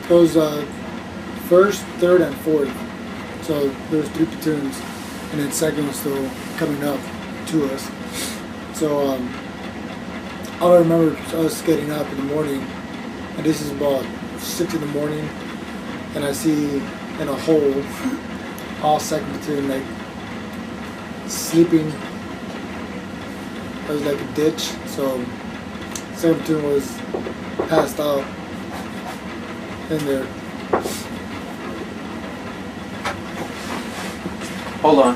It was first, third, and fourth. So there was 3 platoons, and then second was still coming up to us. So all I remember was us getting up in the morning, and this is about 6 in the morning, and I see in a hole all second platoon like sleeping. It was like a ditch, so second platoon was passed out in there. Hold on.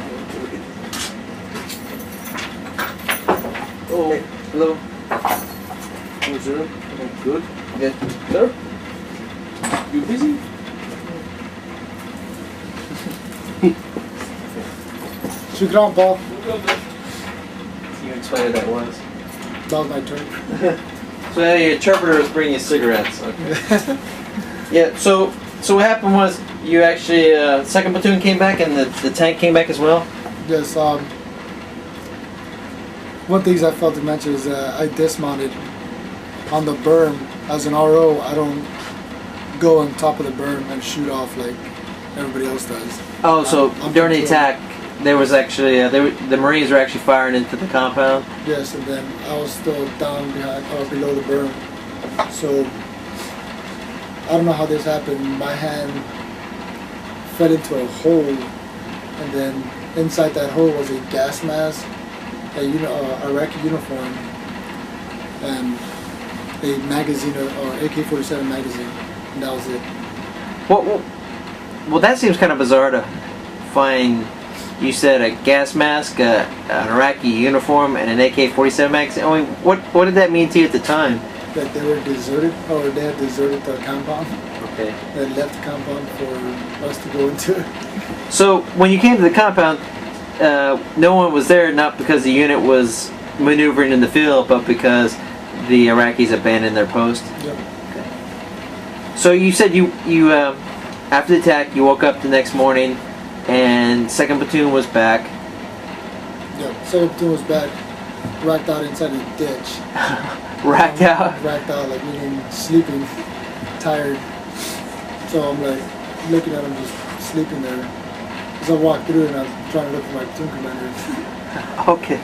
Oh, hello. Oh, sir. Good. Good. Sir? You busy? Shoot it on, Paul. You explain what that was. That was my turn. So your interpreter was bringing you cigarettes. Okay. Yeah. So what happened was you actually second platoon came back and the tank came back as well. Yes. One thing I failed to mention is I dismounted on the berm as an RO. I don't go on top of the berm and shoot off like everybody else does. Oh, so I'm during the controlled. attack, there was actually the Marines were actually firing into the compound. Yes, and then I was still down behind or below the berm. So I don't know how this happened. My hand fell into a hole, and then inside that hole was a gas mask, a Iraqi uniform, and a magazine or AK-47 magazine, and that was it. Well, that seems kind of bizarre to find. You said a gas mask, an Iraqi uniform, and an AK-47 magazine. I mean, what did that mean to you at the time? That they were deserted, or they had deserted the compound. Okay. They had left the compound for us to go into. So when you came to the compound, no one was there, not because the unit was maneuvering in the field, but because the Iraqis abandoned their post. Yep. Okay. So you said you after the attack, you woke up the next morning, and second platoon was back. Yep. Second platoon was back, racked out inside a ditch. Racked out. Racked out, like meaning sleeping, tired. So I'm like looking at him just sleeping there. As I walked through and I was trying to look for my platoon commander. Okay.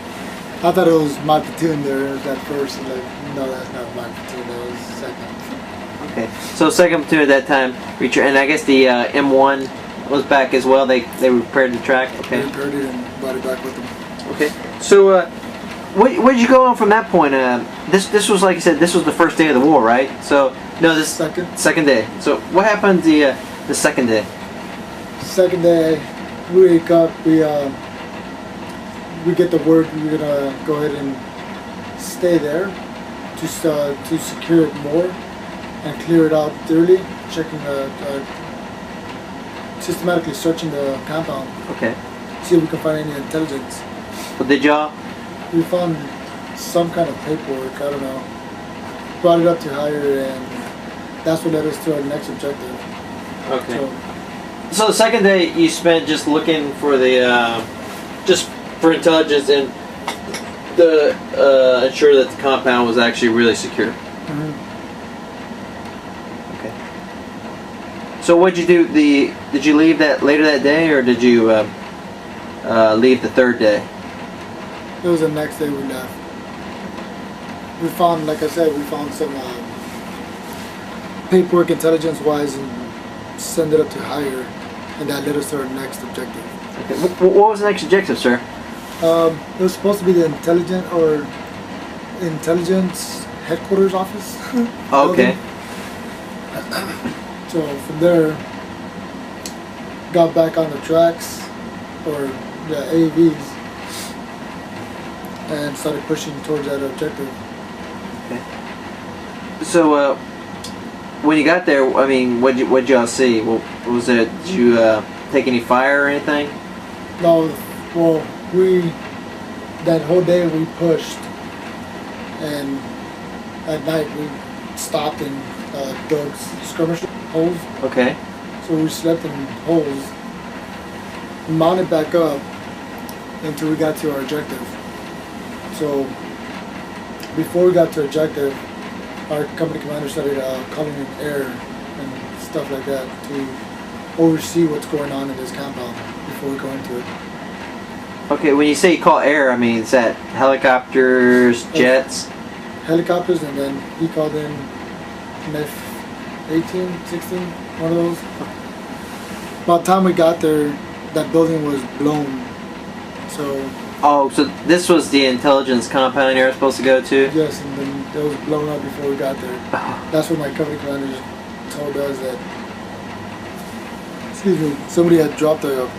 I thought it was my platoon there at first, and like, no, that's not my platoon, that was second. Okay. So second platoon at that time, and I guess the M1 was back as well. They repaired the track. Okay. They repaired it and brought it back with them. Okay. So where did you go on from that point? This was, like you said, this was the first day of the war, right? So no, this second day. So what happened the second day? Second day, we wake up, we get the word we're gonna go ahead and stay there to secure it more and clear it out thoroughly, checking systematically searching the compound. Okay. See if we can find any intelligence. Well, did y'all? We found some kind of paperwork, I don't know. Brought it up to higher, and that's what led us to our next objective. Okay. So the second day you spent just looking for the just for intelligence and the ensure that the compound was actually really secure. Mm-hmm. Okay. So what'd you do? Did you leave that later that day, or did you leave the third day? It was the next day we left. We found, like I said, we found some paperwork intelligence-wise and send it up to higher, and that led us to our next objective. Okay. What was the next objective, sir? It was supposed to be the intelligence headquarters office. Okay. So from there, got back on the tracks, or the AAVs, and started pushing towards that objective. Okay. So when you got there, I mean, what'd y'all see? What was it? Did you take any fire or anything? No, well, that whole day we pushed, and at night we stopped and dug skirmish holes. Okay. So we slept in holes, mounted back up until we got to our objective. So before we got to objective, our company commander started calling in air and stuff like that to oversee what's going on in this compound before we go into it. Okay, when you say you call air, I mean, is that helicopters, jets? Helicopters, and then he called in an F-18, 16, one of those. By the time we got there, that building was blown. So Oh, so this was the intelligence compound you were supposed to go to? yes, and then it was blown up before we got there. That's when my company commander just told us that, excuse me, somebody had dropped a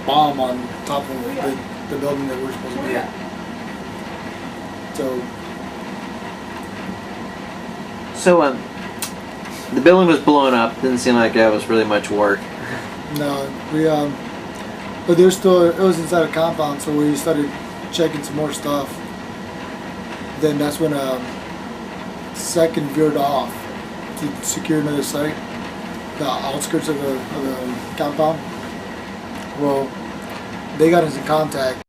bomb on top of the building that we're supposed to be at. So, the building was blown up. Didn't seem like that was really much work. No, but there's still, it was inside a compound, so we started checking some more stuff. Then that's when a second veered off to secure another site, the outskirts of the compound. Well, they got us in contact.